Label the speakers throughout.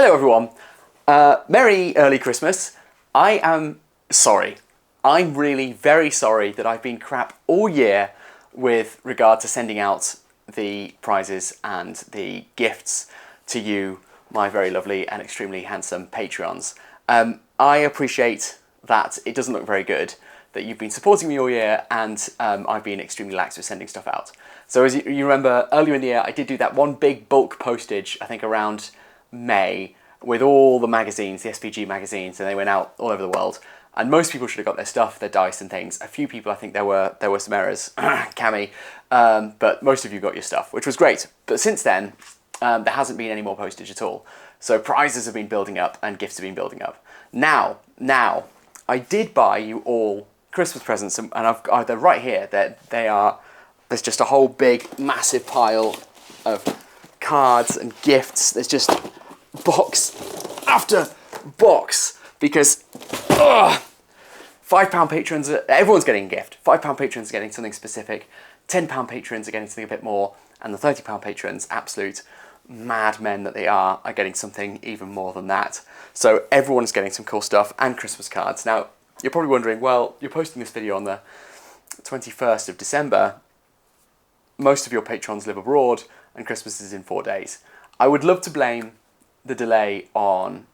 Speaker 1: Hello everyone, Merry early Christmas. I am sorry. I'm really very sorry that I've been crap all year with regard to sending out the prizes and the gifts to you, my very lovely and extremely handsome Patreons. I appreciate that it doesn't look very good, that you've been supporting me all year, and I've been extremely lax with sending stuff out. So as you remember, earlier in the year I did do that one big bulk postage, I think around May, with all the magazines, the SPG magazines, and they went out all over the world. And most people should have got their stuff, their dice and things. A few people, I think there were some errors, Cami, but most of you got your stuff, which was great. But since then, there hasn't been any more postage at all. So prizes have been building up and gifts have been building up. Now, I did buy you all Christmas presents, and they're right here. There's just a whole big, massive pile of cards and gifts. There's just box after box because £5 patrons, everyone's getting a gift. £5 patrons are getting something specific, £10 patrons are getting something a bit more, and the £30 patrons, absolute madmen that they are getting something even more than that. So everyone's getting some cool stuff and Christmas cards. Now, you're probably wondering, well, you're posting this video on the 21st of December. Most of your patrons live abroad and Christmas is in 4 days. I would love to blame the delay on,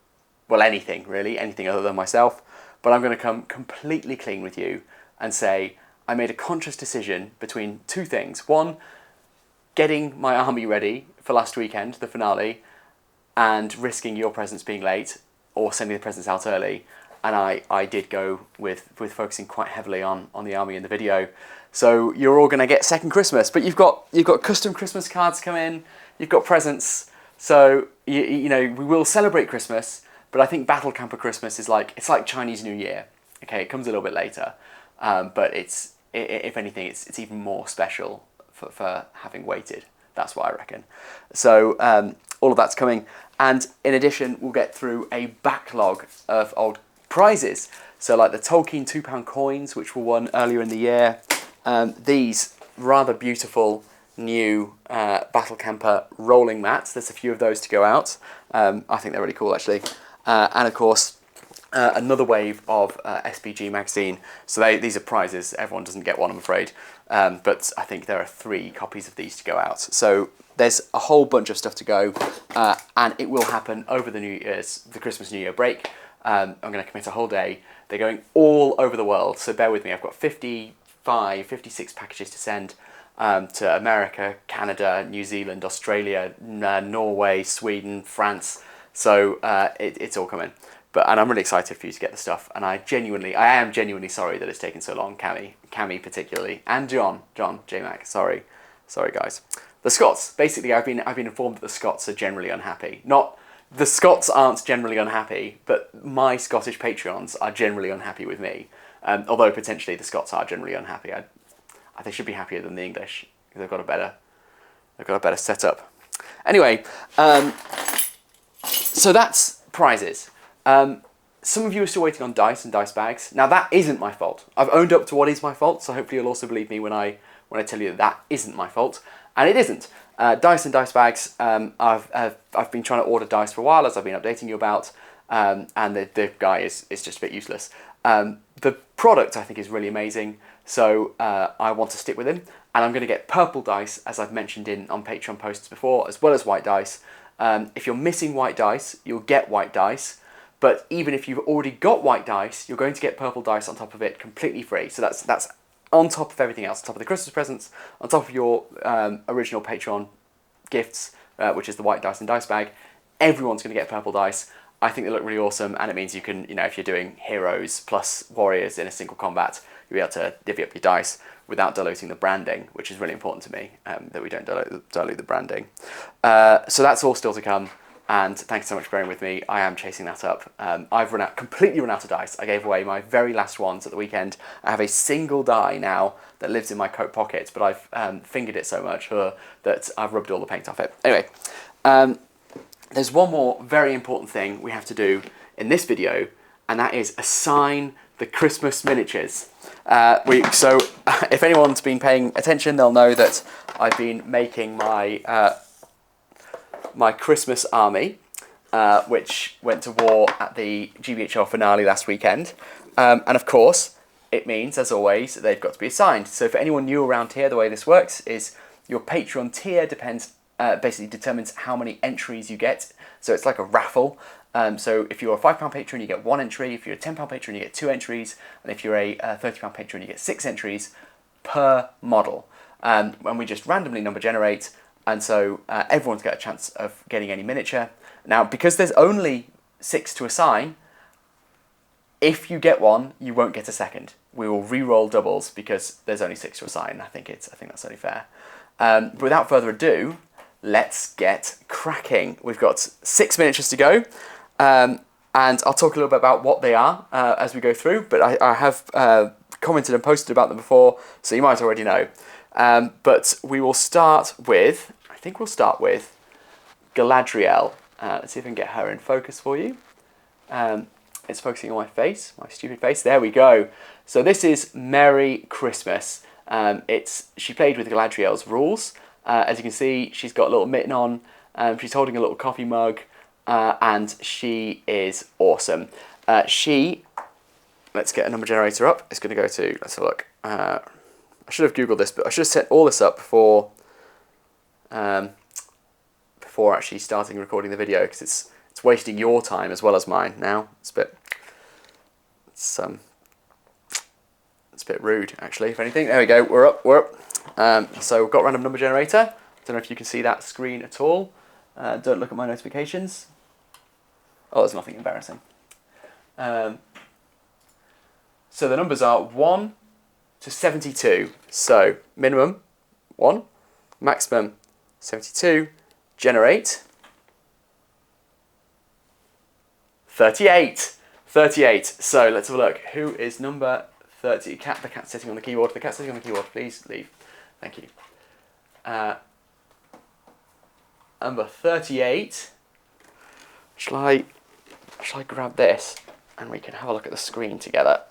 Speaker 1: well, anything really, anything other than myself, but I'm going to come completely clean with you and say I made a conscious decision between two things. One, getting my army ready for last weekend, the finale, and risking your presents being late or sending the presents out early. And I did go with focusing quite heavily on the army in the video. So you're all going to get second Christmas, but you've got custom Christmas cards come in, you've got presents. So you know, we will celebrate Christmas, but I think Battle Camper Christmas is it's like Chinese New Year. Okay, it comes a little bit later, but if anything, it's even more special for having waited. That's what I reckon. So all of that's coming, and in addition, we'll get through a backlog of old prizes. So like the Tolkien £2 coins, which were won earlier in the year. These rather beautiful new Battle Camper rolling mats. There's a few of those to go out. I think they're really cool actually. And of course, another wave of SPG magazine. So these are prizes. Everyone doesn't get one, I'm afraid. But I think there are 3 copies of these to go out. So there's a whole bunch of stuff to go, and it will happen over the Christmas New Year break. I'm going to commit a whole day. They're going all over the world, so bear with me. I've got 56 packages to send to America, Canada, New Zealand, Australia, Norway, Sweden, France. So it's all coming. And I'm really excited for you to get the stuff. And I am genuinely sorry that it's taken so long, Cami particularly, and John, J-Mac. Sorry guys. The Scots, basically, I've been informed that the Scots are generally unhappy. The Scots aren't generally unhappy, but my Scottish Patreons are generally unhappy with me. Although potentially the Scots are generally unhappy. They should be happier than the English because they've got a better setup. Anyway, so that's prizes. Some of you are still waiting on dice and dice bags. Now that isn't my fault. I've owned up to what is my fault, so hopefully you'll also believe me when I tell you that isn't my fault, and it isn't. Dice and dice bags. I've been trying to order dice for a while, as I've been updating you about, and the guy is just a bit useless. The product I think is really amazing, so I want to stick with him, and I'm going to get purple dice, as I've mentioned on Patreon posts before, as well as white dice. If you're missing white dice, you'll get white dice. But even if you've already got white dice, you're going to get purple dice on top of it completely free. So that's on top of everything else, on top of the Christmas presents, on top of your original Patreon gifts, which is the white dice and dice bag. Everyone's going to get purple dice. I think they look really awesome, and it means you can, if you're doing heroes plus warriors in a single combat, you'll be able to divvy up your dice without diluting the branding, which is really important to me, that we don't dilute the branding. So that's all still to come. And thanks so much for bearing with me. I am chasing that up. I've completely run out of dice. I gave away my very last ones at the weekend. I have a single die now that lives in my coat pocket, but I've fingered it so much that I've rubbed all the paint off it. Anyway, there's one more very important thing we have to do in this video, and that is assign the Christmas miniatures. So if anyone's been paying attention, they'll know that I've been making my my Christmas army. which went to war at the GBHL finale last weekend. And of course, it means, as always, that they've got to be assigned. So for anyone new around here, the way this works is your Patreon tier basically determines how many entries you get. So it's like a raffle. So if you're a £5 patron, you get 1 entry. If you're a £10 patron, you get 2 entries. And if you're a £30 patron, you get 6 entries per model. And we just randomly number generate. And so everyone's got a chance of getting any miniature. Now, because there's only 6 to assign, if you get one, you won't get a second. We will re-roll doubles because there's only 6 to assign. I think that's only fair. But without further ado, let's get cracking. We've got 6 miniatures to go, and I'll talk a little bit about what they are as we go through. But I have commented and posted about them before, so you might already know. But we will start with, I think we'll start with Galadriel. Let's see if I can get her in focus for you. It's focusing on my face, my stupid face. There we go. So this is Merry Christmas. She played with Galadriel's rules. As you can see, she's got a little mitten on. She's holding a little coffee mug, and she is awesome. Let's get a number generator up. It's going to go to, let's have a look. I should have Googled this, but I should have set all this up before actually starting recording the video, because it's wasting your time as well as mine now. It's a bit rude, actually, if anything. There we go, we're up. So we've got random number generator. Don't know if you can see that screen at all. Don't look at my notifications. Oh, there's nothing embarrassing. So the numbers are 1 to 72. So minimum 1, maximum 72, generate 38. 38. So let's have a look. Who is number 30? The cat's sitting on the keyboard. The cat's sitting on the keyboard. Please leave. Thank you. Number 38. Shall I grab this and we can have a look at the screen together?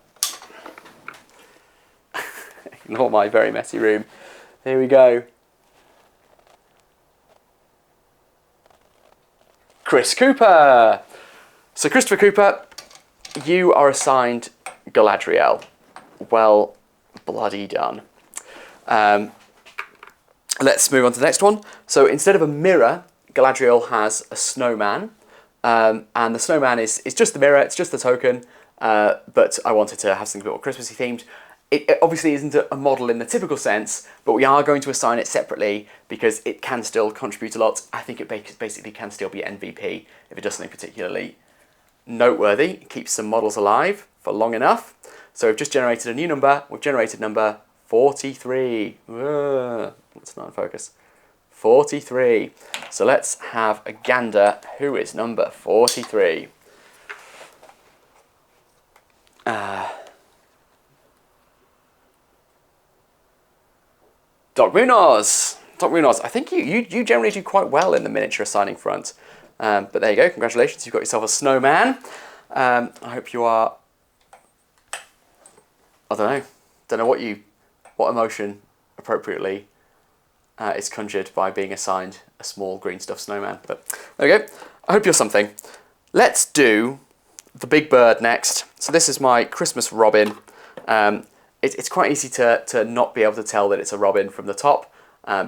Speaker 1: Ignore my very messy room. Here we go. Chris Cooper. So Christopher Cooper, you are assigned Galadriel. Well, bloody done. Let's move on to the next one. So instead of a mirror, Galadriel has a snowman. And the snowman is just the mirror, it's just the token, but I wanted to have something a bit more Christmassy themed. It obviously isn't a model in the typical sense, but we are going to assign it separately because it can still contribute a lot. I think it basically can still be MVP if it does something particularly noteworthy. It keeps some models alive for long enough. So we've just generated a new number. We've generated number 43. It's not in focus. 43. So let's have a gander. Who is number 43? Doc Munoz. Doc Munoz. I think you generally do quite well in the miniature assigning front. But there you go. Congratulations. You've got yourself a snowman. I hope you are... I don't know what emotion appropriately is conjured by being assigned a small green stuffed snowman. But there we go. I hope you're something. Let's do the big bird next. So this is my Christmas robin. It's quite easy to not be able to tell that it's a robin from the top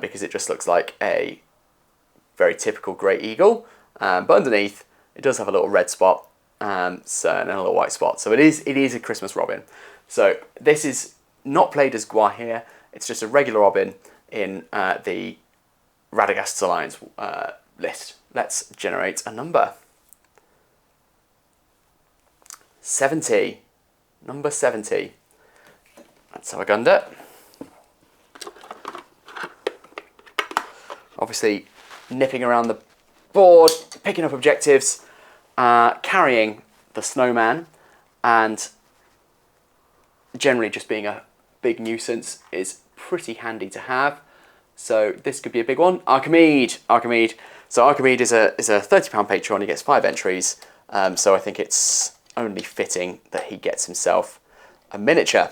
Speaker 1: because it just looks like a very typical grey eagle. But underneath, it does have a little red spot and a little white spot. So it is a Christmas robin. So this is not played as Gwahir. It's just a regular robin in the Radagast's Alliance list. Let's generate a number. 70. Number 70. Let's have a gander. Obviously, nipping around the board, picking up objectives, carrying the snowman, and generally just being a big nuisance is pretty handy to have. So this could be a big one. Archimede. So Archimede is a £30 patron. He gets 5 entries. So I think it's only fitting that he gets himself a miniature.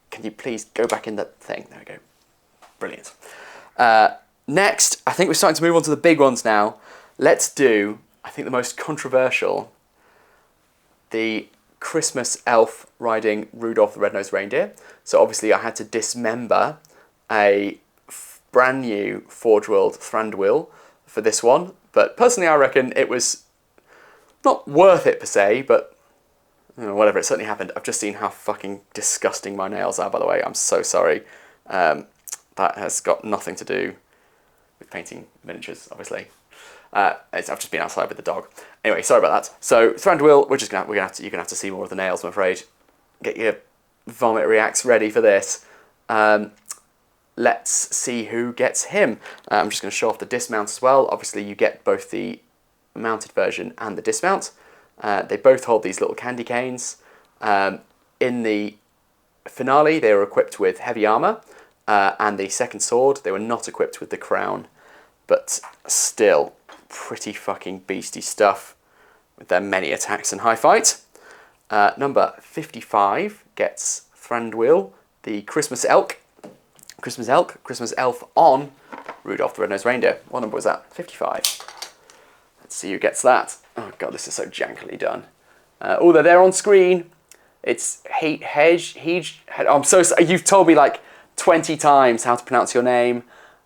Speaker 1: Can you please go back in the thing? There we go. Brilliant. Next, I think we're starting to move on to the big ones now. Let's do I think the most controversial, the Christmas elf riding Rudolph the Red-Nosed Reindeer. So obviously I had to dismember a brand new Forge World Thranduil for this one. But personally I reckon it was not worth it per se, but you know, whatever, it certainly happened. I've just seen how fucking disgusting my nails are, by the way. I'm so sorry. That has got nothing to do with painting miniatures, obviously. I've just been outside with the dog. Anyway, sorry about that. So Thranduil, you're gonna have to see more of the nails, I'm afraid. Get your vomit reacts ready for this. Let's see who gets him. I'm just going to show off the dismount as well. Obviously, you get both the mounted version and the dismount. They both hold these little candy canes. In the finale, they were equipped with heavy armor, and the second sword, they were not equipped with the crown, but still pretty fucking beastie stuff with their many attacks and high fight. Number 55 gets Thranduil, the Christmas Elk. Christmas Elf on Rudolph the Red-Nosed Reindeer. What number was that? 55. Let's see who gets that. Oh god, this is so jankily done. Oh, they're there on screen. It's Hedge. I'm so sorry. You've told me like 20 times how to pronounce your name,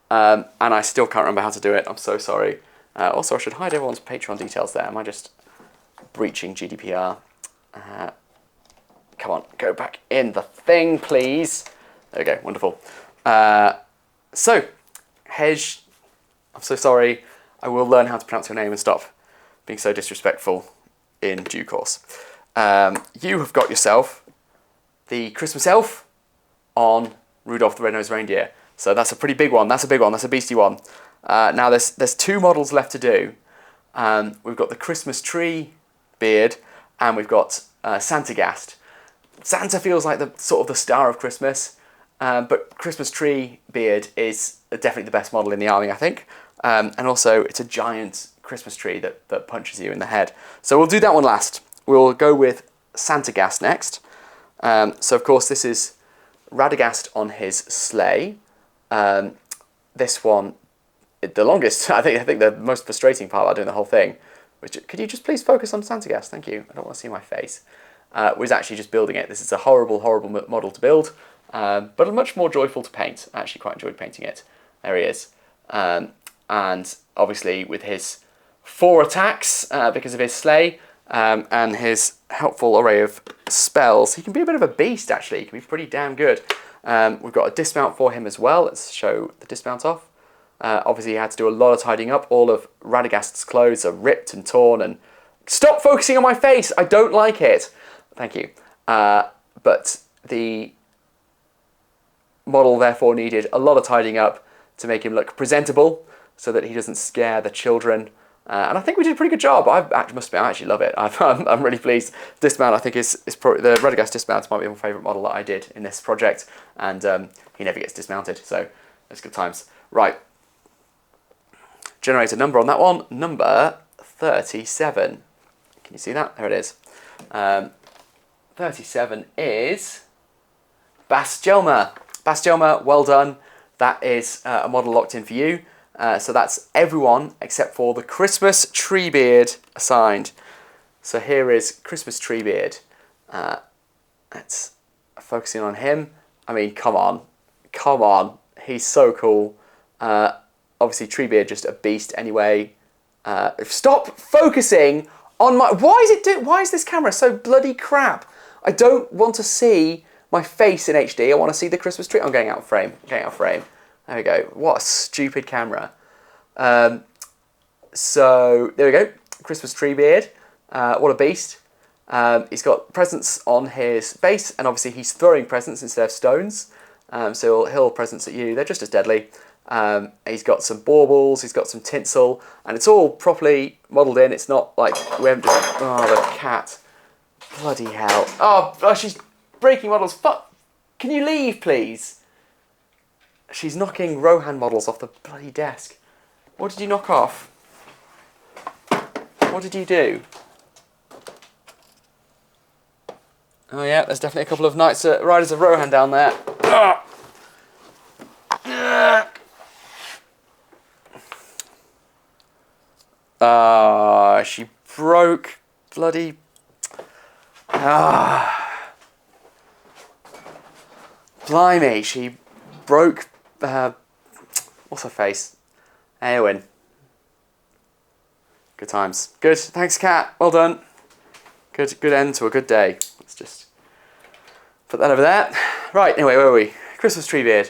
Speaker 1: and I still can't remember how to do it. I'm so sorry. Also, I should hide everyone's Patreon details there. Am I just breaching GDPR? Come on, go back in the thing, please. There we go, wonderful. So, Hedge, I'm so sorry. I will learn how to pronounce your name and stop being so disrespectful in due course. You have got yourself the Christmas Elf on Rudolph the Red-Nosed Reindeer. So that's a pretty big one. That's a big one. That's a beastie one. Now there's two models left to do. We've got the Christmas tree beard, and we've got Santagast. Santa feels like the sort of the star of Christmas. But Christmas tree beard is definitely the best model in the army, I think. And also, it's a giant Christmas tree that punches you in the head. So we'll do that one last. We'll go with Santagast next. So, of course, this is Radagast on his sleigh. This one, the longest, I think the most frustrating part about doing the whole thing, which, could you just please focus on Santagast? Thank you. I don't want to see my face. Was actually just building it. This is a horrible, horrible model to build. But much more joyful to paint. I actually quite enjoyed painting it. There he is. And obviously with his 4 attacks because of his sleigh and his helpful array of spells, he can be a bit of a beast actually. He can be pretty damn good. We've got a dismount for him as well. Let's show the dismount off. Obviously he had to do a lot of tidying up. All of Radagast's clothes are ripped and torn and... Stop focusing on my face! I don't like it! Thank you. But the model therefore needed a lot of tidying up to make him look presentable so that he doesn't scare the children. And I think we did a pretty good job. I actually love it. I'm really pleased. Dismount, I think, is probably the Radagast dismount might be my favourite model that I did in this project. And he never gets dismounted, so it's good times. Right. Generate a number on that one. Number 37. Can you see that? There it is. 37 is Bastelma. Bastelma, well done. That is a model locked in for you. So that's everyone except for the Christmas Treebeard assigned. So here is Christmas Treebeard. Let's focusing on him. I mean, come on. Come on. He's so cool. Obviously, Treebeard just a beast anyway. Stop focusing on my... Why is this camera so bloody crap? I don't want to see my face in HD. I want to see the Christmas tree. I'm going out of frame. There we go. What a stupid camera. So there we go. Christmas Treebeard. What a beast. He's got presents on his face, and obviously he's throwing presents instead of stones. So he'll hurl presents at you. They're just as deadly. He's got some baubles. He's got some tinsel, and it's all properly modelled in. It's not like we haven't just... Oh, the cat. Bloody hell. Oh, she's breaking models. Fuck. Can you leave, please? She's knocking Rohan models off the bloody desk. What did you knock off? What did you do? Oh yeah, there's definitely a couple of Knights Riders of Rohan down there. she broke bloody... Blimey, she broke... what's her face? Eowyn. Good times. Good. Thanks, Kat. Well done. Good end to a good day. Let's just put that over there. Right, anyway, where were we? Christmas tree beard.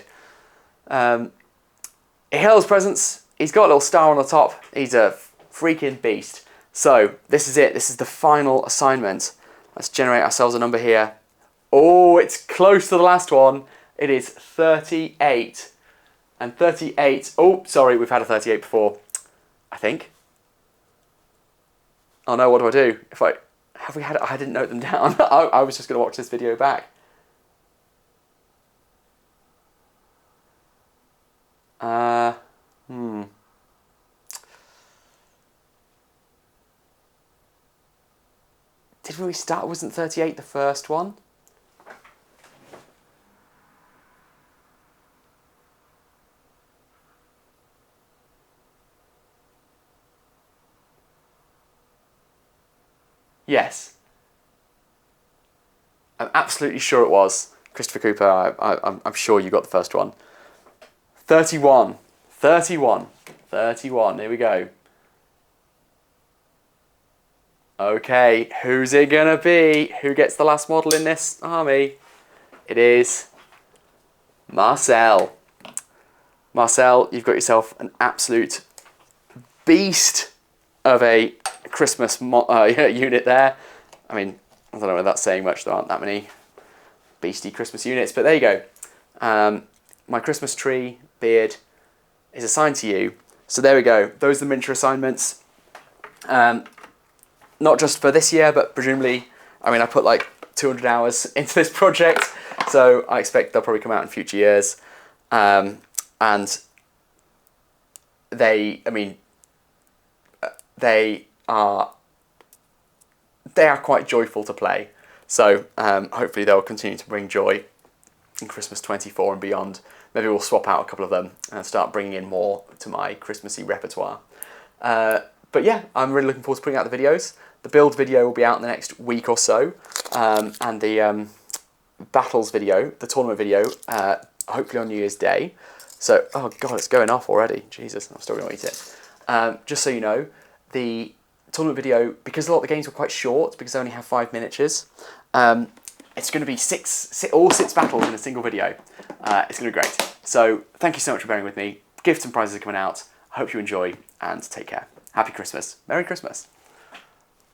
Speaker 1: He hails presents. He's got a little star on the top. He's a freaking beast. So, this is it. This is the final assignment. Let's generate ourselves a number here. Oh, it's close to the last one. It is 38. And 38... Oh, sorry, we've had a 38 before. I think. Oh no, what do I do? Have we had it? I didn't note them down. I was just going to watch this video back. Did we start? Wasn't 38 the first one? Yes. I'm absolutely sure it was. Christopher Cooper, I'm sure you got the first one. 31. 31. 31. Here we go. Okay, who's it gonna be? Who gets the last model in this army? It is Marcel. Marcel, you've got yourself an absolute beast of a Christmas unit there. I mean, I don't know whether that's saying much. There aren't that many beastie Christmas units, but there you go. My Christmas tree beard is assigned to you. So there we go. Those are the miniature assignments. Not just for this year, but presumably, I mean, I put like 200 hours into this project, so I expect they'll probably come out in future years. And they, I mean, they are quite joyful to play. So hopefully they'll continue to bring joy in Christmas 24 and beyond. Maybe we'll swap out a couple of them and start bringing in more to my Christmassy repertoire. But yeah, I'm really looking forward to putting out the videos. The build video will be out in the next week or so, and the battles video, the tournament video, hopefully on New Year's Day. So, oh god, it's going off already. Jesus, I'm still going to eat it. Just so you know, the tournament video, because a lot of the games were quite short, because they only have 5 miniatures, it's going to be all six battles in a single video. It's going to be great. So, thank you so much for bearing with me. Gifts and prizes are coming out. I hope you enjoy, and take care. Happy Christmas. Merry Christmas.